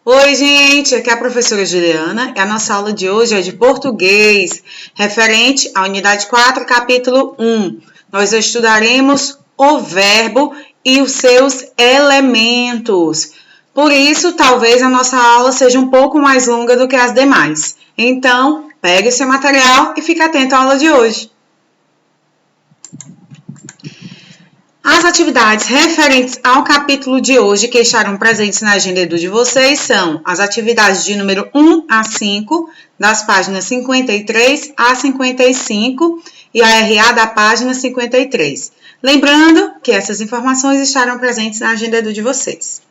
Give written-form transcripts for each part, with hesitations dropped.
Oi, gente, aqui é a professora Juliana e a nossa aula de hoje é de português, referente à unidade 4, capítulo 1. Nós estudaremos o verbo e os seus elementos. Por isso, talvez a nossa aula seja um pouco mais longa do que as demais. Então, pegue seu material e fique atento à aula de hoje. As atividades referentes ao capítulo de hoje que estarão presentes na agenda de vocês são as atividades de número 1 a 5, das páginas 53 a 55 e a RA da página 53. Lembrando que essas informações estarão presentes na agenda de vocês.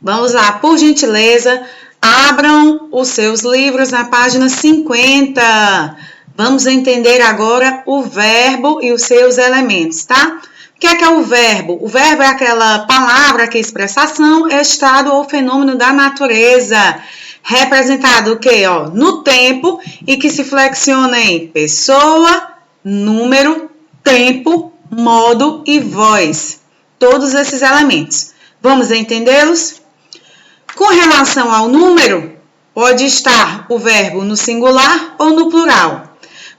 Vamos lá, por gentileza, abram os seus livros na página 50. Vamos entender agora o verbo e os seus elementos, tá? O que é o verbo? O verbo é aquela palavra que expressa ação, estado ou fenômeno da natureza, representado o quê? No tempo e que se flexiona em pessoa, número, tempo, modo e voz. Todos esses elementos. Vamos entendê-los? Com relação ao número, pode estar o verbo no singular ou no plural.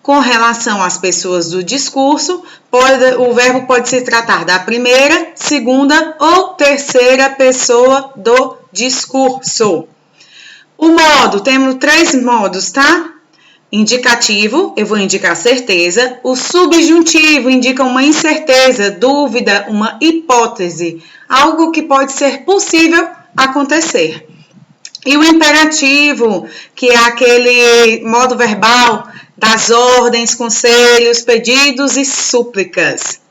Com relação às pessoas do discurso, o verbo pode se tratar da primeira, segunda ou terceira pessoa do discurso. O modo, temos 3 modos, tá? Indicativo, eu vou indicar certeza. O subjuntivo indica uma incerteza, dúvida, uma hipótese, algo que pode ser possível acontecer. E o imperativo, que é aquele modo verbal das ordens, conselhos, pedidos e súplicas.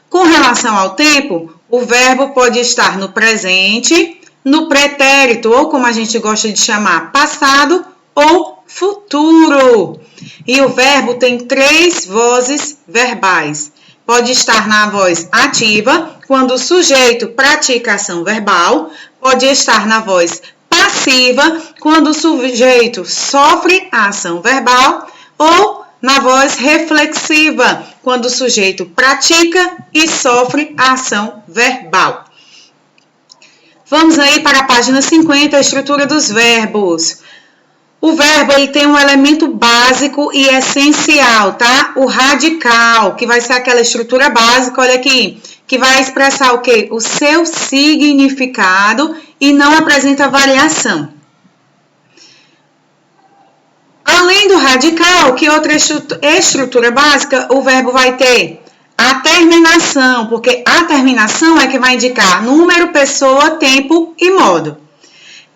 Com relação ao tempo, o verbo pode estar no presente, no pretérito, ou como a gente gosta de chamar, passado ou futuro. E o verbo tem 3 vozes verbais. Pode estar na voz ativa, quando o sujeito pratica ação verbal. Pode estar na voz passiva, quando o sujeito sofre a ação verbal. Ou na voz reflexiva, quando o sujeito pratica e sofre a ação verbal. Vamos aí para a página 50, a estrutura dos verbos. O verbo ele tem um elemento básico e essencial, tá? O radical, que vai ser aquela estrutura básica, olha aqui, que vai expressar o quê? O seu significado e não apresenta variação. Além do radical, que outra estrutura básica, o verbo vai ter a terminação, porque a terminação é que vai indicar número, pessoa, tempo e modo.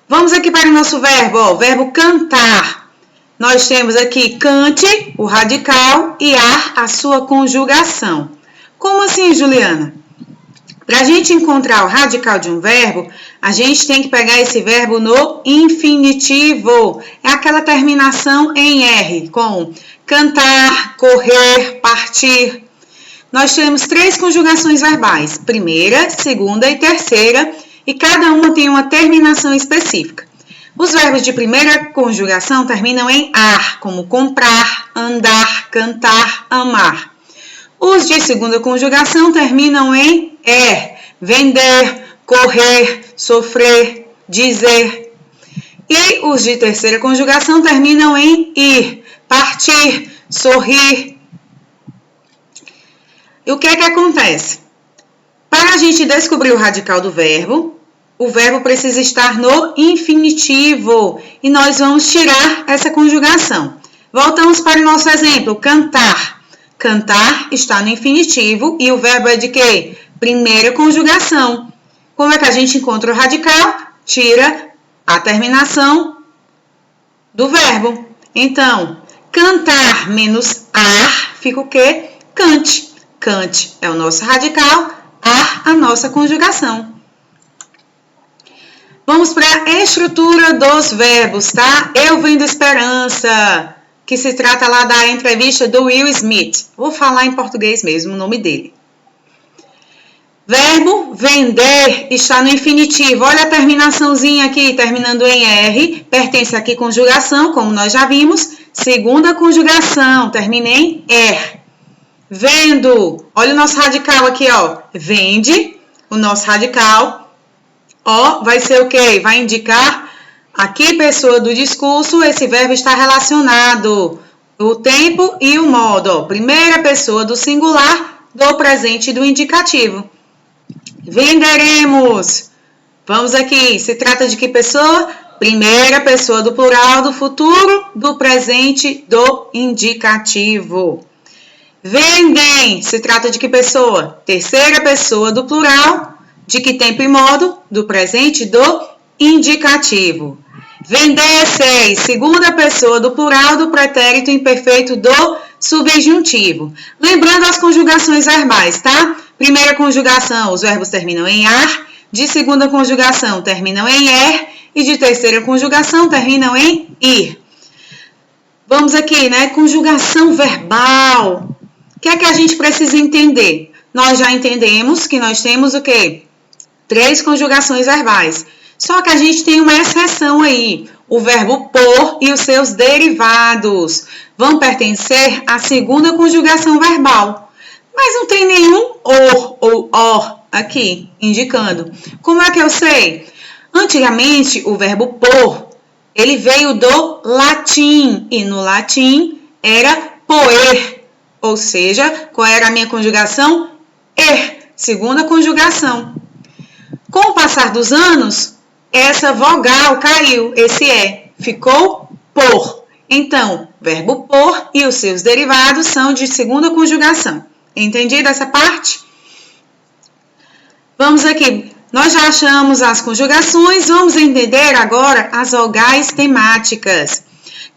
Vamos aqui para o nosso verbo, o verbo cantar. Nós temos aqui cante, o radical, e ar, a sua conjugação. Como assim, Juliana? Para a gente encontrar o radical de um verbo, a gente tem que pegar esse verbo no infinitivo. É aquela terminação em R, com cantar, correr, partir. Nós temos 3 conjugações verbais, primeira, segunda e terceira, e cada uma tem uma terminação específica. Os verbos de primeira conjugação terminam em ar, como comprar, andar, cantar, amar. Os de segunda conjugação terminam em er, vender, correr, sofrer, dizer. E os de terceira conjugação terminam em ir, partir, sorrir. E o que é que acontece? Para a gente descobrir o radical do verbo, o verbo precisa estar no infinitivo. E nós vamos tirar essa conjugação. Voltamos para o nosso exemplo, cantar. Cantar está no infinitivo e o verbo é de quê? Primeira conjugação. Como é que a gente encontra o radical? Tira a terminação do verbo. Então, cantar menos ar fica o quê? Cante. Cante é o nosso radical, ar a nossa conjugação. Vamos para a estrutura dos verbos, tá? Eu vendo esperança, que se trata lá da entrevista do Will Smith. Vou falar em português mesmo o nome dele. Verbo vender está no infinitivo. Olha a terminaçãozinha aqui, terminando em R. Pertence aqui conjugação, como nós já vimos. Segunda conjugação, termina em er. Vendo. Olha o nosso radical aqui, ó. Vende, o nosso radical. Ó, vai ser o quê? Vai indicar a que pessoa do discurso esse verbo está relacionado. O tempo e o modo. Ó, primeira pessoa do singular, do presente e do indicativo. Venderemos. Vamos aqui. Se trata de que pessoa? Primeira pessoa do plural, do futuro, do presente, do indicativo. Vendem. Se trata de que pessoa? Terceira pessoa do plural, de que tempo e modo? Do presente, do indicativo. Vendesseis. Segunda pessoa do plural, do pretérito imperfeito, do subjuntivo. Lembrando as conjugações verbais, tá? Primeira conjugação, os verbos terminam em ar. De segunda conjugação, terminam em er. E de terceira conjugação, terminam em ir. Vamos aqui, né? Conjugação verbal. O que é que a gente precisa entender? Nós já entendemos que nós temos o quê? 3 conjugações verbais. Só que a gente tem uma exceção aí. O verbo por e os seus derivados vão pertencer à segunda conjugação verbal. Mas não tem nenhum or ou or aqui, indicando. Como é que eu sei? Antigamente, o verbo por, ele veio do latim. E no latim era poer. Ou seja, qual era a minha conjugação? Er, segunda conjugação. Com o passar dos anos, essa vogal caiu, esse é, ficou por. Então, verbo por e os seus derivados são de segunda conjugação. Entendido essa parte? Vamos aqui. Nós já achamos as conjugações, vamos entender agora as vogais temáticas.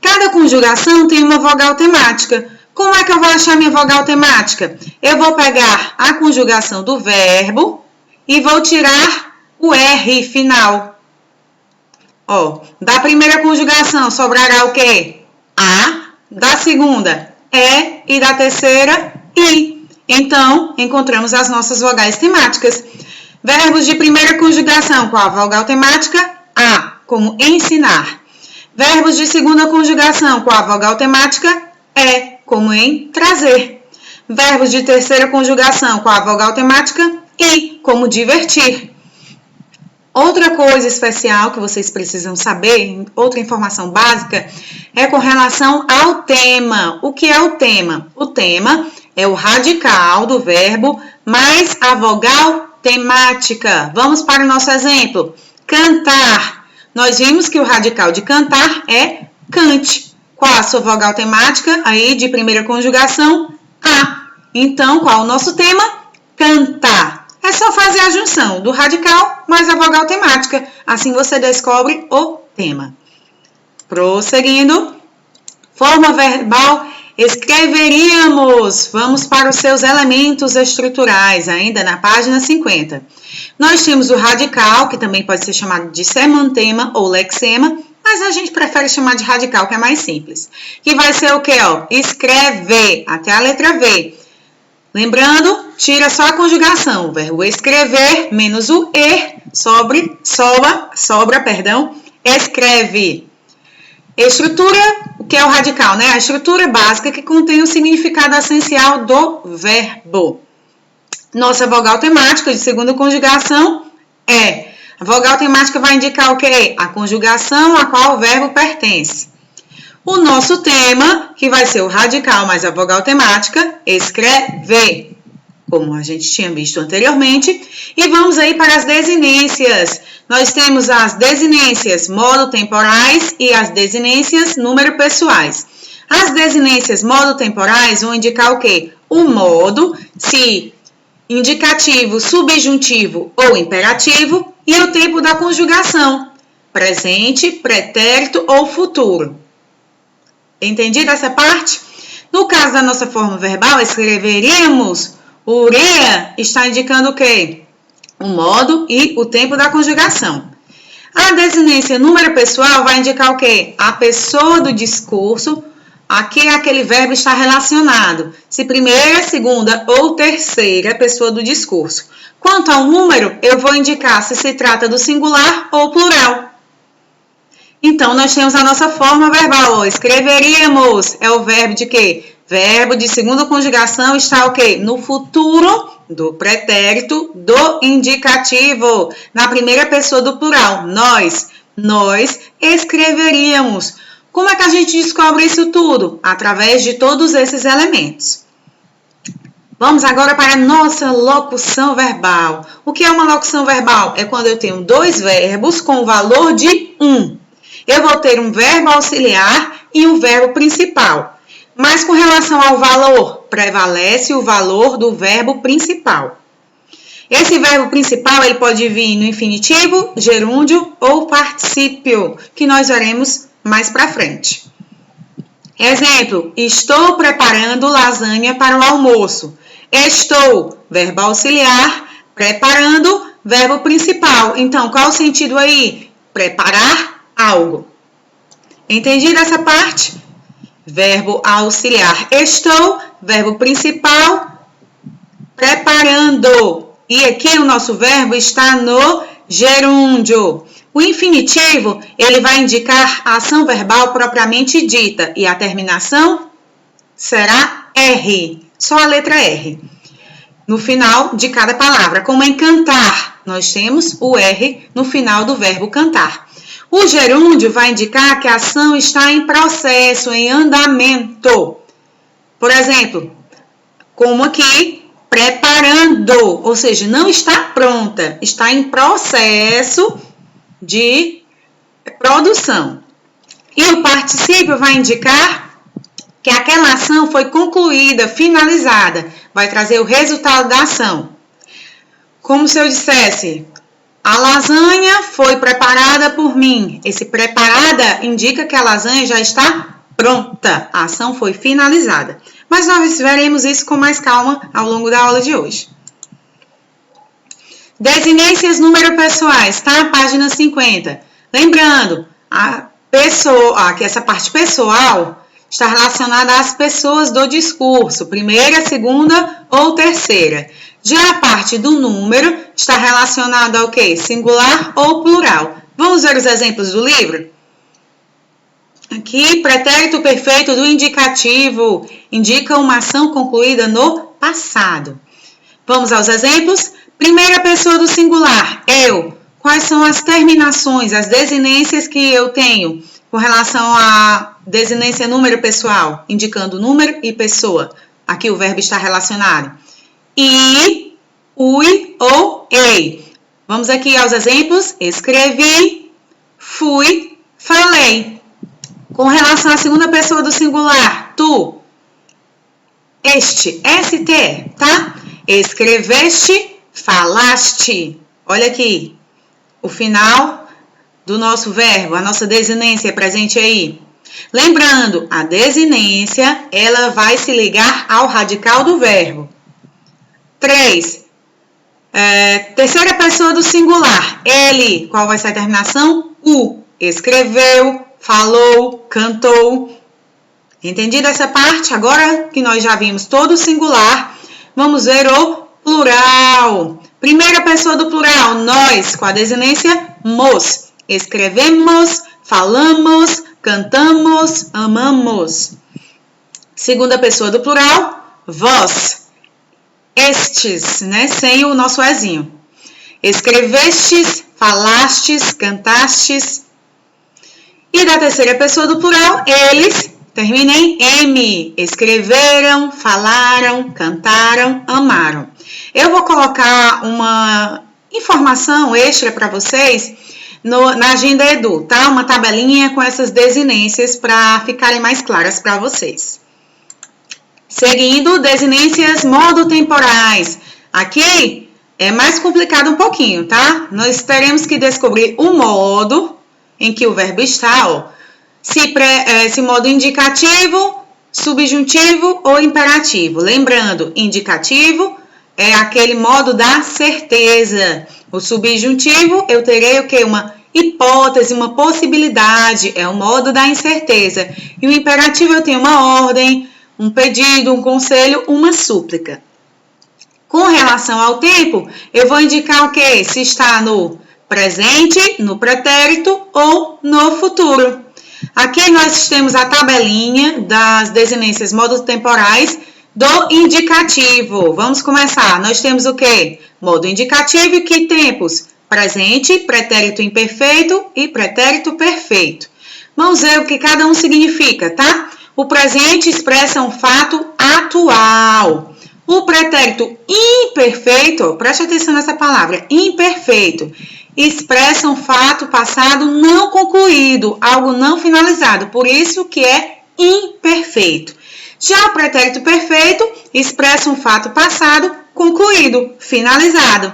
Cada conjugação tem uma vogal temática. Como é que eu vou achar minha vogal temática? Eu vou pegar a conjugação do verbo e vou tirar o R final. Ó, da primeira conjugação sobrará o quê? A. Da segunda, E. E da terceira, I. Então, encontramos as nossas vogais temáticas. Verbos de primeira conjugação com a vogal temática A, como ensinar. Verbos de segunda conjugação com a vogal temática E, como em trazer. Verbos de terceira conjugação com a vogal temática I, como divertir. Outra coisa especial que vocês precisam saber, outra informação básica, é com relação ao tema. O que é o tema? O tema é o radical do verbo mais a vogal temática. Vamos para o nosso exemplo. Cantar. Nós vimos que o radical de cantar é cante. Qual a sua vogal temática? Aí, de primeira conjugação, A. Então, qual o nosso tema? Cantar. É só fazer a junção do radical mais a vogal temática. Assim você descobre o tema. Prosseguindo. Forma verbal. Escreveríamos. Vamos para os seus elementos estruturais, ainda na página 50. Nós temos o radical, que também pode ser chamado de semantema ou lexema, mas a gente prefere chamar de radical, que é mais simples. Que vai ser o quê? Ó? Escrever, até a letra V. Lembrando, tira só a conjugação. O verbo escrever menos o er, sobra, escreve. Estrutura, o que é o radical, né? A estrutura básica que contém o significado essencial do verbo. Nossa vogal temática de segunda conjugação é. A vogal temática vai indicar o quê? A conjugação a qual o verbo pertence. O nosso tema, que vai ser o radical mais a vogal temática, escrever, como a gente tinha visto anteriormente. E vamos aí para as desinências. Nós temos as desinências modo temporais e as desinências número pessoais. As desinências modo temporais vão indicar o quê? O modo, se indicativo, subjuntivo ou imperativo, e o tempo da conjugação, presente, pretérito ou futuro. Entendido essa parte? No caso da nossa forma verbal, escreveríamos, o urea está indicando o quê? O modo e o tempo da conjugação. A desinência número pessoal vai indicar o quê? A pessoa do discurso a que aquele verbo está relacionado. Se primeira, segunda ou terceira pessoa do discurso. Quanto ao número, eu vou indicar se se trata do singular ou plural. Então, nós temos a nossa forma verbal. Escreveríamos é o verbo de quê? Verbo de segunda conjugação está o quê? No futuro do pretérito do indicativo. Na primeira pessoa do plural. Nós escreveríamos. Como é que a gente descobre isso tudo? Através de todos esses elementos. Vamos agora para a nossa locução verbal. O que é uma locução verbal? É quando eu tenho dois verbos com o valor de 1. Eu vou ter um verbo auxiliar e um verbo principal. Mas com relação ao valor, prevalece o valor do verbo principal. Esse verbo principal ele pode vir no infinitivo, gerúndio ou particípio, que nós veremos mais para frente. Exemplo, estou preparando lasanha para o almoço. Estou, verbo auxiliar, preparando, verbo principal. Então, qual o sentido aí? Preparar algo. Entendido essa parte? Verbo auxiliar, estou, verbo principal, preparando. E aqui o nosso verbo está no gerúndio. O infinitivo, ele vai indicar a ação verbal propriamente dita. E a terminação será R, só a letra R. No final de cada palavra, como em cantar, nós temos o R no final do verbo cantar. O gerúndio vai indicar que a ação está em processo, em andamento. Por exemplo, como aqui, preparando, ou seja, não está pronta, está em processo de produção. E o particípio vai indicar que aquela ação foi concluída, finalizada, vai trazer o resultado da ação. Como se eu dissesse, a lasanha foi preparada por mim. Esse preparada indica que a lasanha já está pronta. A ação foi finalizada. Mas nós veremos isso com mais calma ao longo da aula de hoje. Desinências número pessoais, tá? Página 50. Lembrando, que essa parte pessoal está relacionada às pessoas do discurso, primeira, segunda ou terceira. Já a parte do número está relacionada ao quê? Singular ou plural. Vamos ver os exemplos do livro? Aqui, pretérito perfeito do indicativo indica uma ação concluída no passado. Vamos aos exemplos? Primeira pessoa do singular, eu. Quais são as terminações, as desinências que eu tenho com relação à desinência número pessoal, indicando número e pessoa? Aqui o verbo está relacionado. I, ui ou ei. Vamos aqui aos exemplos. Escrevi, fui, falei. Com relação à segunda pessoa do singular, tu, este, ST, tá? Escreveste, falaste. Olha aqui, o final do nosso verbo, a nossa desinência presente aí. Lembrando, a desinência, ela vai se ligar ao radical do verbo. 3. Terceira pessoa do singular, ele. Qual vai ser a terminação? U. Escreveu, falou, cantou. Entendido essa parte? Agora que nós já vimos todo o singular, vamos ver o plural. Primeira pessoa do plural, nós, com a desinência mos. Escrevemos, falamos, cantamos, amamos. Segunda pessoa do plural, vós. Estes, né? Sem o nosso ezinho. Escrevestes, falastes, cantastes. E da terceira pessoa do plural, eles, termina em M. Escreveram, falaram, cantaram, amaram. Eu vou colocar uma informação extra para vocês na Agenda Edu, tá? Uma tabelinha com essas desinências para ficarem mais claras para vocês. Seguindo, desinências modo-temporais. Aqui é mais complicado um pouquinho, tá? Nós teremos que descobrir o modo em que o verbo está, ó. Se modo indicativo, subjuntivo ou imperativo. Lembrando, indicativo é aquele modo da certeza. O subjuntivo, eu terei o quê? Uma hipótese, uma possibilidade, é o modo da incerteza. E o imperativo, eu tenho uma ordem, um pedido, um conselho, uma súplica. Com relação ao tempo, eu vou indicar o quê? Se está no presente, no pretérito ou no futuro. Aqui nós temos a tabelinha das desinências modos temporais do indicativo. Vamos começar. Nós temos o quê? Modo indicativo e que tempos? Presente, pretérito imperfeito e pretérito perfeito. Vamos ver o que cada um significa, tá? O presente expressa um fato atual. O pretérito imperfeito, preste atenção nessa palavra, imperfeito, expressa um fato passado não concluído, algo não finalizado, por isso que é imperfeito. Já o pretérito perfeito expressa um fato passado concluído, finalizado.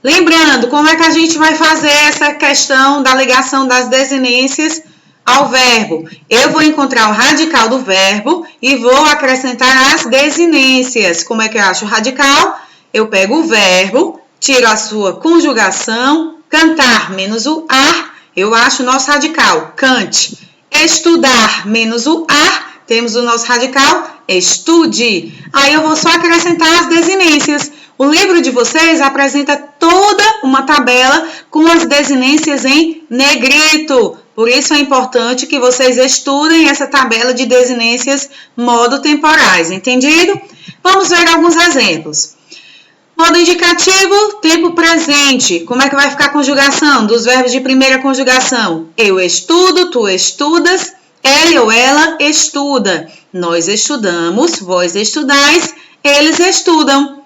Lembrando, como é que a gente vai fazer essa questão da ligação das desinências ao verbo? Eu vou encontrar o radical do verbo e vou acrescentar as desinências. Como é que eu acho o radical? Eu pego o verbo, tiro a sua conjugação, cantar menos o ar, eu acho o nosso radical, cante. Estudar menos o ar, temos o nosso radical, estude. Aí eu vou só acrescentar as desinências. O livro de vocês apresenta toda uma tabela com as desinências em negrito. Por isso é importante que vocês estudem essa tabela de desinências modo temporais, entendido? Vamos ver alguns exemplos. Modo indicativo, tempo presente. Como é que vai ficar a conjugação dos verbos de primeira conjugação? Eu estudo, tu estudas, ele ou ela estuda. Nós estudamos, vós estudais, eles estudam.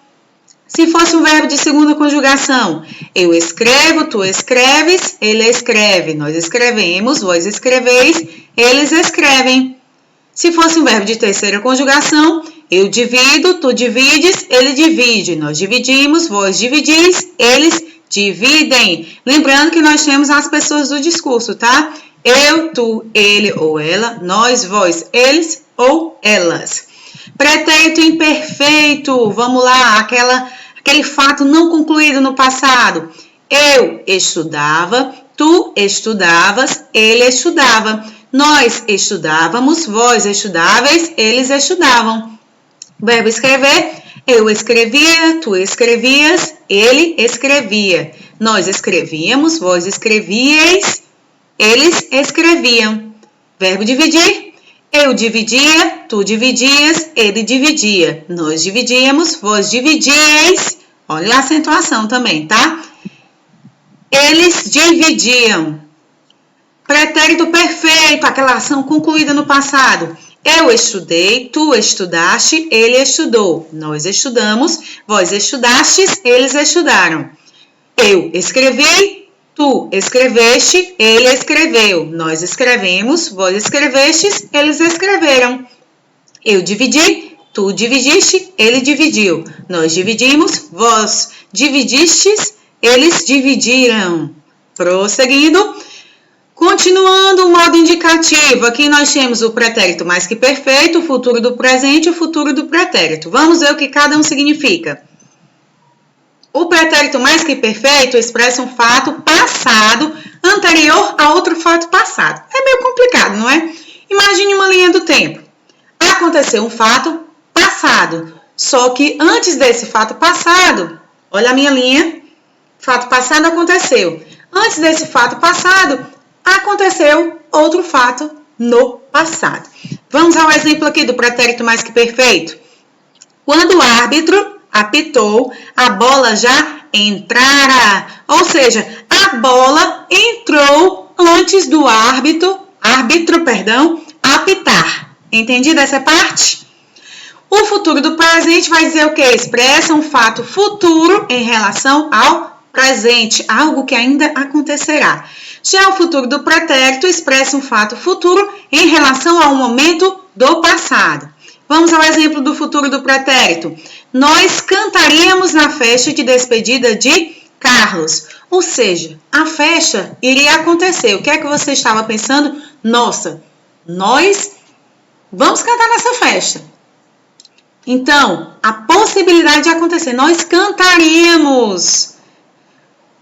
Se fosse um verbo de segunda conjugação, eu escrevo, tu escreves, ele escreve. Nós escrevemos, vós escreveis, eles escrevem. Se fosse um verbo de terceira conjugação, eu divido, tu divides, ele divide. Nós dividimos, vós dividis, eles dividem. Lembrando que nós temos as pessoas do discurso, tá? Eu, tu, ele ou ela, nós, vós, eles ou elas. Pretérito imperfeito, vamos lá, aquele fato não concluído no passado. Eu estudava, tu estudavas, ele estudava. Nós estudávamos, vós estudáveis, eles estudavam. Verbo escrever, eu escrevia, tu escrevias, ele escrevia. Nós escrevíamos, vós escrevíeis, eles escreviam. Verbo dividir, eu dividia, tu dividias, ele dividia. Nós dividíamos, vós dividieis. Olha a acentuação também, tá? Eles dividiam. Pretérito perfeito, aquela ação concluída no passado. Eu estudei, tu estudaste, ele estudou. Nós estudamos, vós estudastes, eles estudaram. Eu escrevi, tu escreveste, ele escreveu. Nós escrevemos, vós escrevestes, eles escreveram. Eu dividi, tu dividiste, ele dividiu. Nós dividimos, vós dividistes, eles dividiram. Prosseguindo. Continuando o modo indicativo, aqui nós temos o pretérito mais que perfeito, o futuro do presente e o futuro do pretérito. Vamos ver o que cada um significa. O pretérito mais que perfeito expressa um fato passado anterior a outro fato passado. É meio complicado, não é? Imagine uma linha do tempo. Aconteceu um fato passado, só que antes desse fato passado, olha a minha linha, fato passado aconteceu. Antes desse fato passado, aconteceu outro fato no passado. Vamos ao exemplo aqui do pretérito mais que perfeito. Quando o árbitro apitou, a bola já entrara. Ou seja, a bola entrou antes do árbitro apitar. Entendido essa parte? O futuro do presente vai dizer o quê? Expressa um fato futuro em relação ao presente, algo que ainda acontecerá. Já o futuro do pretérito expressa um fato futuro em relação ao momento do passado. Vamos ao exemplo do futuro do pretérito. Nós cantaríamos na festa de despedida de Carlos. Ou seja, a festa iria acontecer. O que é que você estava pensando? Nossa, nós vamos cantar nessa festa. Então, a possibilidade de acontecer, nós cantaríamos.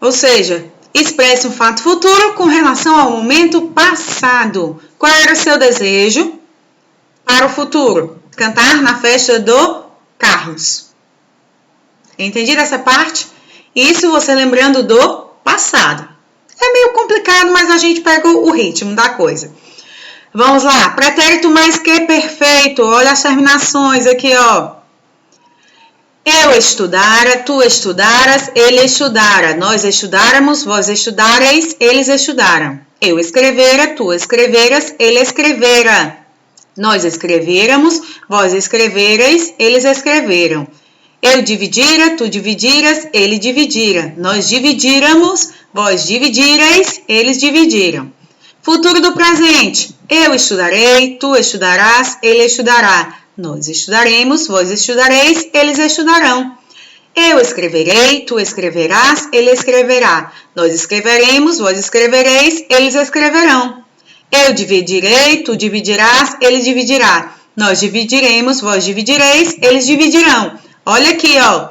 Ou seja, expresse um fato futuro com relação ao momento passado. Qual era o seu desejo para o futuro? Cantar na festa do Carlos. Entendido essa parte? Isso você lembrando do passado. É meio complicado. complicado, mas a gente pega o ritmo da coisa. Vamos lá, pretérito mais que perfeito, olha as terminações aqui, ó. Eu estudara, tu estudaras, ele estudara, nós estudáramos, vós estudareis, eles estudaram. Eu escrevera, tu escreveras, ele escrevera. Nós escrevéramos, vós escrevereis, eles escreveram. Eu dividira, tu dividiras, ele dividira. Nós dividíramos, vós dividireis, eles dividiram. Futuro do presente. Eu estudarei, tu estudarás, ele estudará. Nós estudaremos, vós estudareis, eles estudarão. Eu escreverei, tu escreverás, ele escreverá. Nós escreveremos, vós escrevereis, eles escreverão. Eu dividirei, tu dividirás, ele dividirá. Nós dividiremos, vós dividireis, eles dividirão. Olha aqui, ó.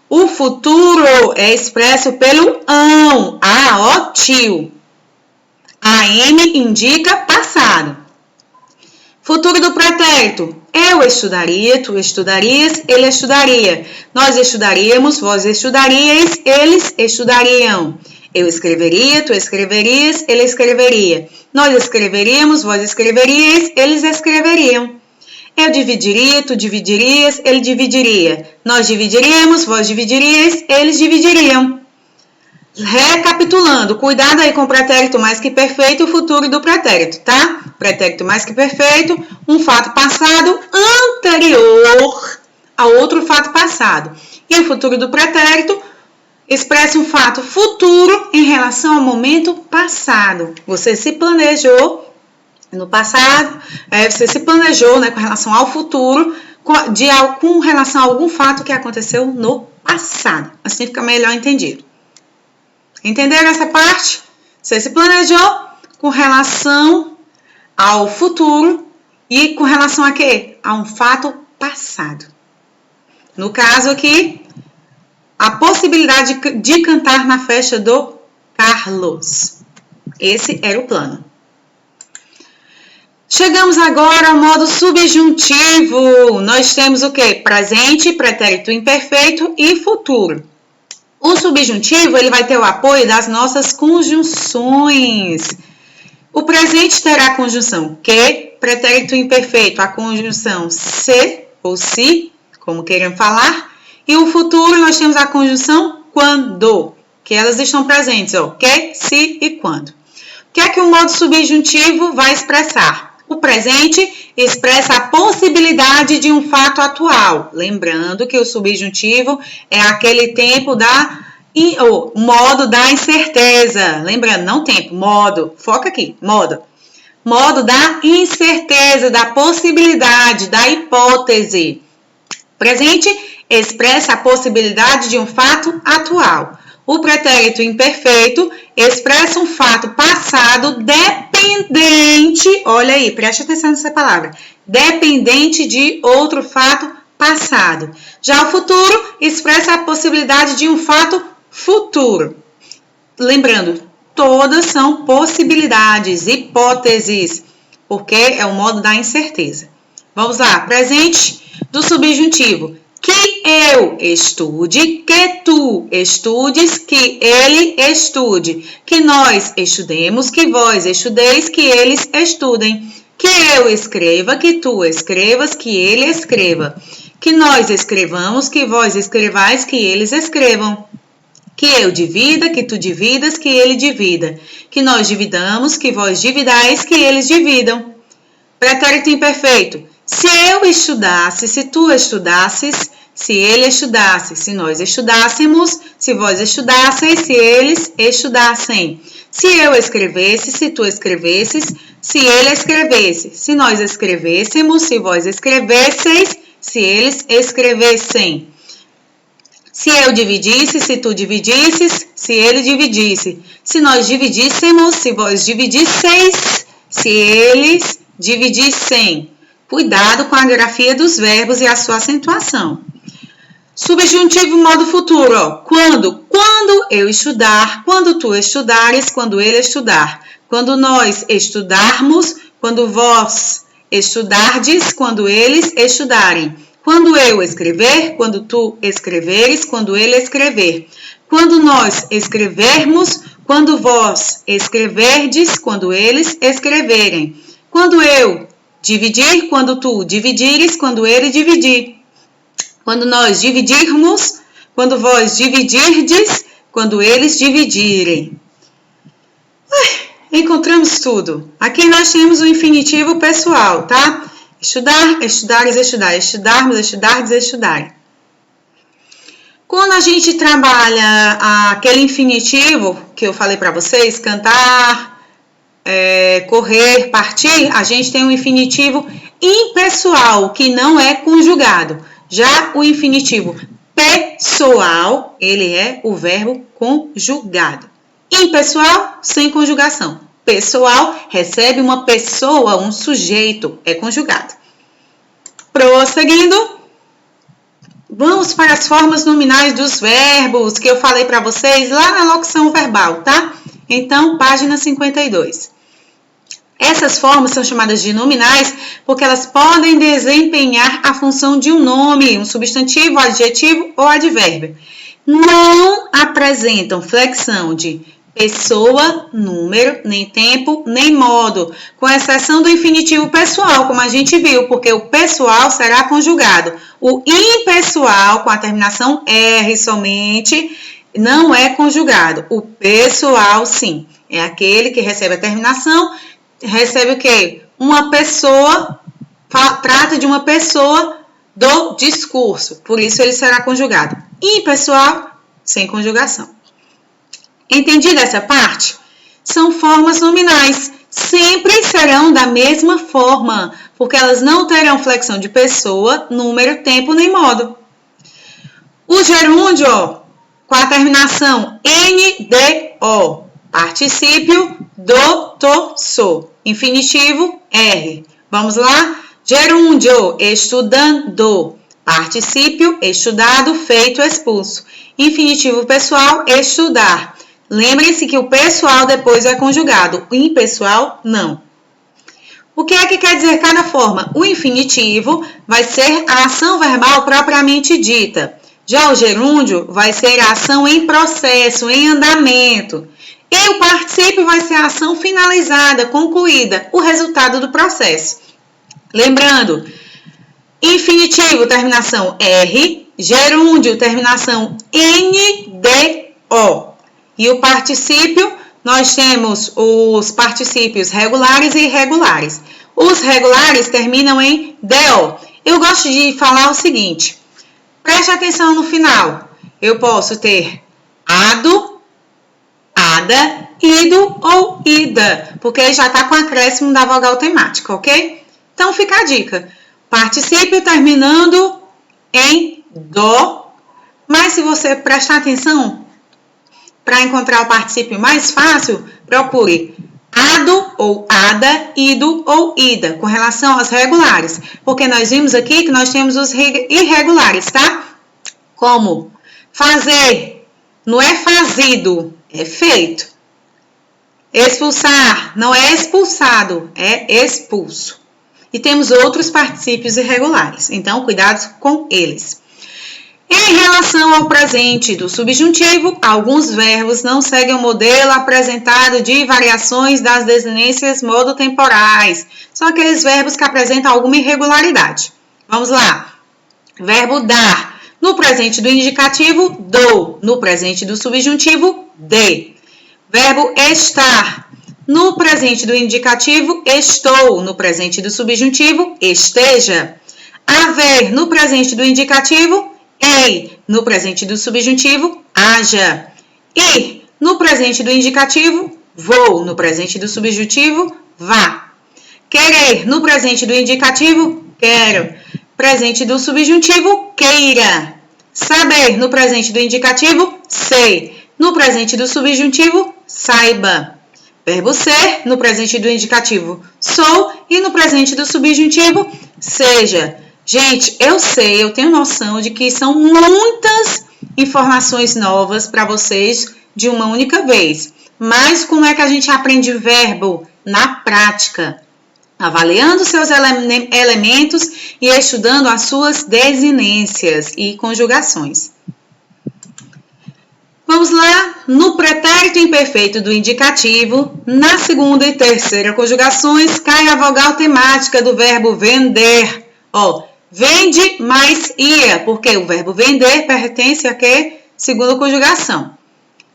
O futuro é expresso pelo ão. Ah, ó, tio. A M indica passado. Futuro do pretérito. Eu estudaria, tu estudarias, ele estudaria. Nós estudaríamos, vós estudaríeis, eles estudariam. Eu escreveria, tu escreverias, ele escreveria. Nós escreveríamos, vós escreveríeis, eles escreveriam. Eu dividiria, tu dividirias, ele dividiria. Nós dividiríamos, vós dividiríeis, eles dividiriam. Recapitulando, cuidado aí com o pretérito mais que perfeito e o futuro do pretérito, tá? Pretérito mais que perfeito, um fato passado anterior a outro fato passado. E o futuro do pretérito expressa um fato futuro em relação ao momento passado. Você se planejou no passado, você se planejou, né, com relação ao futuro, com relação a algum fato que aconteceu no passado. Assim fica melhor entendido. Entenderam essa parte? Você se planejou com relação ao futuro e com relação a quê? A um fato passado. No caso aqui, a possibilidade de cantar na festa do Carlos. Esse era o plano. Chegamos agora ao modo subjuntivo. Nós temos o quê? Presente, pretérito imperfeito e futuro. O subjuntivo, ele vai ter o apoio das nossas conjunções. O presente terá a conjunção que, pretérito imperfeito, a conjunção se ou se, como queiram falar. E o futuro, nós temos a conjunção quando, que elas estão presentes, ó, que, se e quando. O que é que o modo subjuntivo vai expressar? O presente expressa a possibilidade de um fato atual. Lembrando que o subjuntivo é aquele tempo modo da incerteza. Lembrando, não tempo, modo. Foca aqui, modo. Modo da incerteza, da possibilidade, da hipótese. Presente expressa a possibilidade de um fato atual. O pretérito imperfeito expressa um fato passado dependente, olha aí, preste atenção nessa palavra, dependente de outro fato passado. Já o futuro expressa a possibilidade de um fato futuro. Lembrando, todas são possibilidades, hipóteses, porque é o modo da incerteza. Vamos lá, presente do subjuntivo. Que eu estude, que tu estudes, que ele estude, que nós estudemos, que vós estudeis, que eles estudem, que eu escreva, que tu escrevas, que ele escreva, que nós escrevamos, que vós escrevais, que eles escrevam, que eu divida, que tu dividas, que ele divida, que nós dividamos, que vós dividais, que eles dividam. Pretérito imperfeito. Se eu estudasse, se tu estudasses, se ele estudasse, se nós estudássemos, se vós estudasseis, se eles estudassem. Se eu escrevesse, se tu escrevesses, se ele escrevesse, se nós escrevêssemos, se vós escrevesseis, se eles escrevessem. Se eu dividisse, se tu dividisses, se ele dividisse. Se nós dividíssemos, se vós dividisseis, se eles dividissem. Cuidado com a grafia dos verbos e a sua acentuação. Subjuntivo modo futuro, ó. Quando eu estudar, quando tu estudares, quando ele estudar. Quando nós estudarmos, quando vós estudardes, quando eles estudarem. Quando eu escrever, quando tu escreveres, quando ele escrever. quando nós escrevermos, quando vós escreverdes, quando eles escreverem. Quando eu dividir, quando tu dividires, quando ele dividir. Quando nós dividirmos, quando vós dividirdes, quando eles dividirem. Encontramos tudo. Aqui nós temos o infinitivo pessoal, tá? Estudar, estudares, estudar, estudarmos, estudardes, estudarem. Quando a gente trabalha aquele infinitivo que eu falei para vocês, cantar, correr, partir, a gente tem um infinitivo impessoal, que não é conjugado. Já o infinitivo pessoal, ele é o verbo conjugado. Impessoal, sem conjugação. Pessoal, recebe uma pessoa, um sujeito, é conjugado. Prosseguindo. Vamos para as formas nominais dos verbos que eu falei para vocês lá na locução verbal, tá? Então, página 52. Essas formas são chamadas de nominais porque elas podem desempenhar a função de um nome, um substantivo, adjetivo ou advérbio. Não apresentam flexão de pessoa, número, nem tempo, nem modo, com exceção do infinitivo pessoal, como a gente viu, porque o pessoal será conjugado. O impessoal, com a terminação R somente, não é conjugado. O pessoal, sim, é aquele que recebe a terminação, recebe o quê? Uma pessoa, trata de uma pessoa do discurso, por isso ele será conjugado. Impessoal, sem conjugação. Entendida essa parte? São formas nominais. Sempre serão da mesma forma, porque elas não terão flexão de pessoa, número, tempo nem modo. O gerúndio, com a terminação NDO, particípio do, to, so. Infinitivo R. Vamos lá? Gerúndio, estudando. Particípio, estudado, feito, expulso. Infinitivo pessoal, estudar. Lembrem-se que o pessoal depois é conjugado, o impessoal não. O que é que quer dizer cada forma? O infinitivo vai ser a ação verbal propriamente dita. Já o gerúndio vai ser a ação em processo, em andamento. E o particípio vai ser a ação finalizada, concluída, o resultado do processo. Lembrando, infinitivo, terminação R, gerúndio, terminação NDO. E o particípio, nós temos os particípios regulares e irregulares. Os regulares terminam em DO. Eu gosto de falar o seguinte, preste atenção no final. Eu posso ter ado, ada, ido ou ida, porque já está com acréscimo da vogal temática, ok? Então fica a dica. Particípio terminando em DO, mas se você prestar atenção, para encontrar o particípio mais fácil, procure ado ou ada, ido ou ida, com relação aos regulares. Porque nós vimos aqui que nós temos os irregulares, tá? Como fazer, não é fazido, é feito. Expulsar, não é expulsado, é expulso. E temos outros particípios irregulares, então cuidado com eles. Em relação ao presente do subjuntivo, alguns verbos não seguem o modelo apresentado de variações das desinências modo-temporais. São aqueles verbos que apresentam alguma irregularidade. Vamos lá. Verbo dar. No presente do indicativo, dou. No presente do subjuntivo, dê. Verbo estar. No presente do indicativo, estou. No presente do subjuntivo, esteja. Haver. No presente do indicativo, ei, no presente do subjuntivo, haja. Ir, no presente do indicativo, vou. No presente do subjuntivo, vá. Querer, no presente do indicativo, quero. Presente do subjuntivo, queira. Saber, no presente do indicativo, sei. No presente do subjuntivo, saiba. Verbo ser, no presente do indicativo, sou. E no presente do subjuntivo, seja. Gente, eu sei, eu tenho noção de que são muitas informações novas para vocês de uma única vez. Mas como é que a gente aprende verbo? Na prática, avaliando seus elementos e estudando as suas desinências e conjugações. Vamos lá, no pretérito imperfeito do indicativo, na segunda e terceira conjugações, cai a vogal temática do verbo vender. Ó, vende mais ia, porque o verbo vender pertence a quê? Segunda conjugação.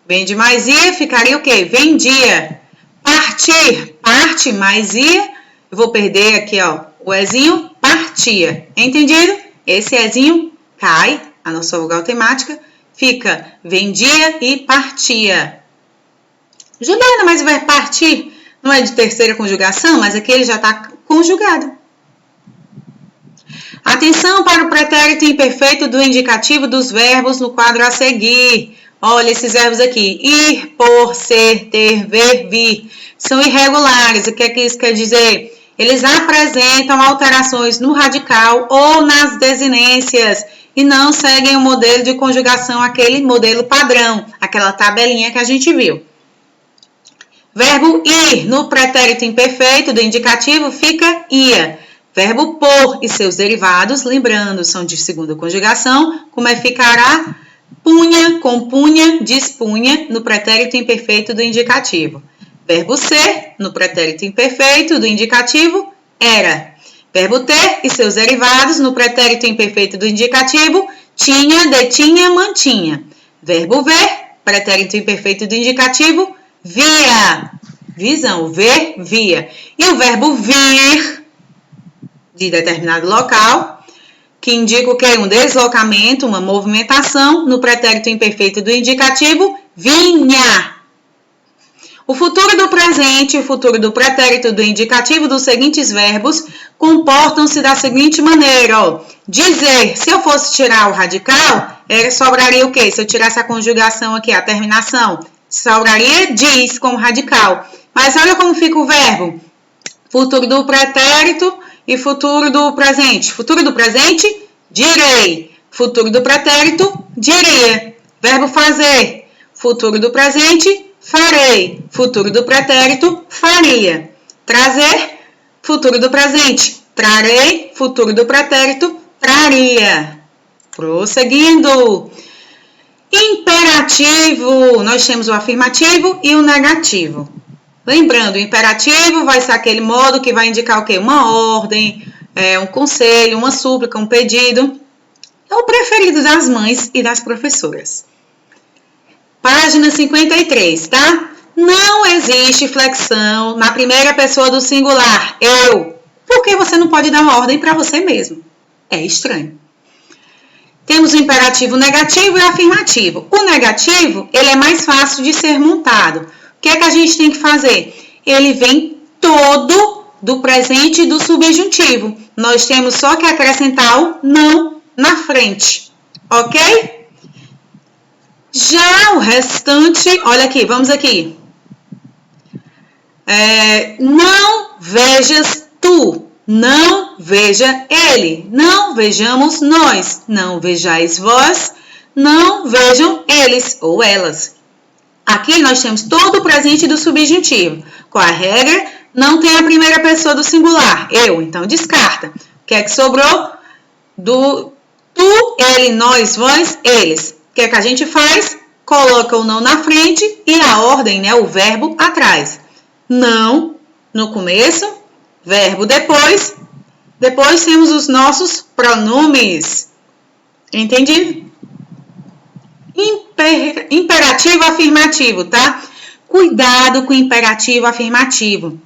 Vende mais ia, ficaria o quê? Vendia. Partir, parte mais ia, eu vou perder aqui, ó, o ezinho, partia. Entendido? Esse ezinho cai, a nossa vogal temática, fica vendia e partia. Juliana, mas o verbo partir não é de terceira conjugação, mas aqui ele já está conjugado. Atenção para o pretérito imperfeito do indicativo dos verbos no quadro a seguir. Olha esses verbos aqui. Ir, por, ser, ter, ver, vir. São irregulares. O que é que isso quer dizer? Eles apresentam alterações no radical ou nas desinências e não seguem o modelo de conjugação, aquele modelo padrão, aquela tabelinha que a gente viu. Verbo ir no pretérito imperfeito do indicativo fica ia. Verbo por e seus derivados, lembrando, são de segunda conjugação, como é ficará? Punha, compunha, dispunha no pretérito imperfeito do indicativo. Verbo ser no pretérito imperfeito do indicativo era. Verbo ter e seus derivados no pretérito imperfeito do indicativo, tinha, detinha, mantinha. Verbo ver, pretérito imperfeito do indicativo, via. Visão, ver, via. E o verbo vir, de determinado local, que indica o que? Um deslocamento, uma movimentação, no pretérito imperfeito do indicativo, vinha. O futuro do presente e o futuro do pretérito do indicativo dos seguintes verbos comportam-se da seguinte maneira, ó. Dizer, se eu fosse tirar o radical, sobraria o quê? Se eu tirasse a conjugação aqui, a terminação, sobraria diz como radical. Mas olha como fica o verbo. Futuro do pretérito e futuro do presente. Futuro do presente, direi. Futuro do pretérito, diria. Verbo fazer. Futuro do presente, farei. Futuro do pretérito, faria. Trazer, futuro do presente, trarei. Futuro do pretérito, traria. Prosseguindo. Imperativo. Nós temos o afirmativo e o negativo. Lembrando, o imperativo vai ser aquele modo que vai indicar o quê? Uma ordem, um conselho, uma súplica, um pedido. É o preferido das mães e das professoras. Página 53, tá? Não existe flexão na primeira pessoa do singular, eu. Porque você não pode dar uma ordem para você mesmo. É estranho. Temos o imperativo negativo e o afirmativo. O negativo, ele é mais fácil de ser montado. O que é que a gente tem que fazer? Ele vem todo do presente e do subjuntivo. Nós temos só que acrescentar o não na frente. Ok? Já o restante, olha aqui, vamos aqui. Não vejas tu, não veja ele, não vejamos nós, não vejais vós, não vejam eles ou elas. Aqui nós temos todo o presente do subjuntivo. Qual a regra? Não tem a primeira pessoa do singular, eu, então descarta. O que é que sobrou? Do tu, ele, nós, vós, eles. O que é que a gente faz? Coloca o não na frente e a ordem, né, o verbo atrás. Não no começo, verbo depois. Depois temos os nossos pronomes. Entendido? Imperativo afirmativo, tá? Cuidado com o imperativo afirmativo,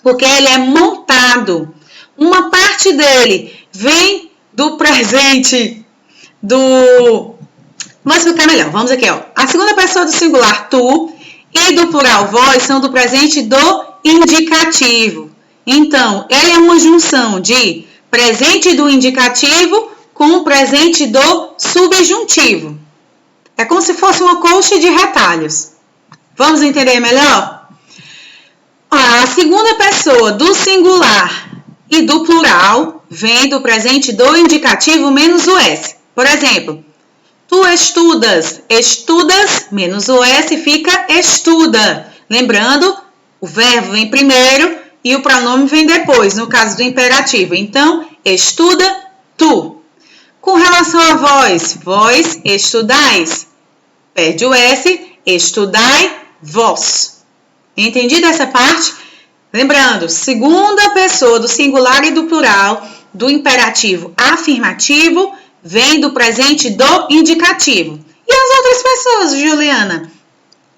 porque ele é montado. Uma parte dele vem do presente do... Vamos explicar melhor. Vamos aqui, ó. A segunda pessoa do singular, tu, e do plural, vós, são do presente do indicativo. Então, ele é uma junção de presente do indicativo com o presente do subjuntivo. É como se fosse uma colcha de retalhos. Vamos entender melhor? A segunda pessoa do singular e do plural vem do presente do indicativo menos o S. Por exemplo, tu estudas. Estudas menos o S fica estuda. Lembrando, o verbo vem primeiro e o pronome vem depois, no caso do imperativo. Então, estuda tu. Com relação a vós, vós estudais. perde o S, estudai vós. Entendida essa parte? Lembrando, segunda pessoa do singular e do plural do imperativo afirmativo vem do presente do indicativo. E as outras pessoas, Juliana?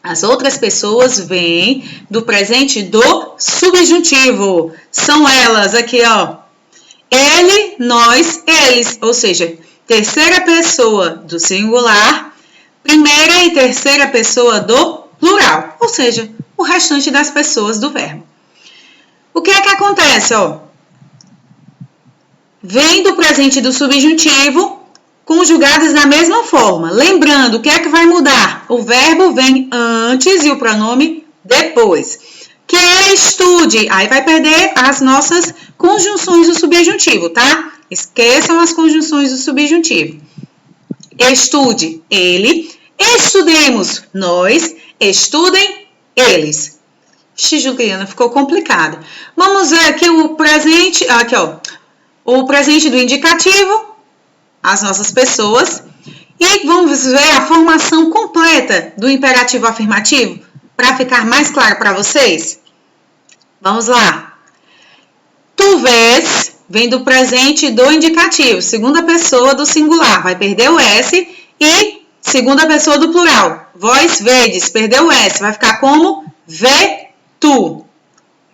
As outras pessoas vêm do presente do subjuntivo. São elas aqui, ó. Ele, nós, eles. Ou seja, terceira pessoa do singular, primeira e terceira pessoa do plural. Ou seja, o restante das pessoas do verbo. O que é que acontece, ó? Vem do presente do subjuntivo, conjugadas da mesma forma. Lembrando, o que é que vai mudar? O verbo vem antes e o pronome depois. Que estude, aí vai perder as nossas conjunções do subjuntivo, tá? Esqueçam as conjunções do subjuntivo. Estude, ele. Estudemos, nós. Estudem, eles. Juliana, ficou complicado. Vamos ver aqui o presente, aqui ó, o presente do indicativo, as nossas pessoas, e vamos ver a formação completa do imperativo afirmativo, para ficar mais claro para vocês. Vamos lá. Tu vês, vem do presente do indicativo, segunda pessoa do singular, vai perder o S, e segunda pessoa do plural, vós vedes, perdeu o S, vai ficar como vê tu,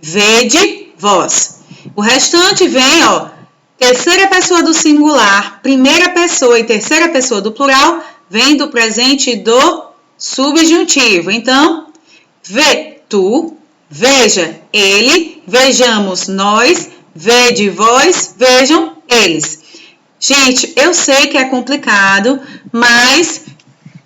vede, vós. O restante vem, ó, terceira pessoa do singular, primeira pessoa e terceira pessoa do plural, vem do presente do subjuntivo. Então, vê tu, veja ele, vejamos nós, vede vós, vejam eles. Gente, eu sei que é complicado, mas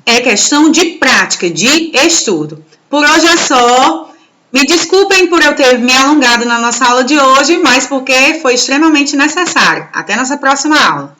é questão de prática, de estudo. Por hoje é só. Me desculpem por eu ter me alongado na nossa aula de hoje, mas porque foi extremamente necessário. Até nossa próxima aula.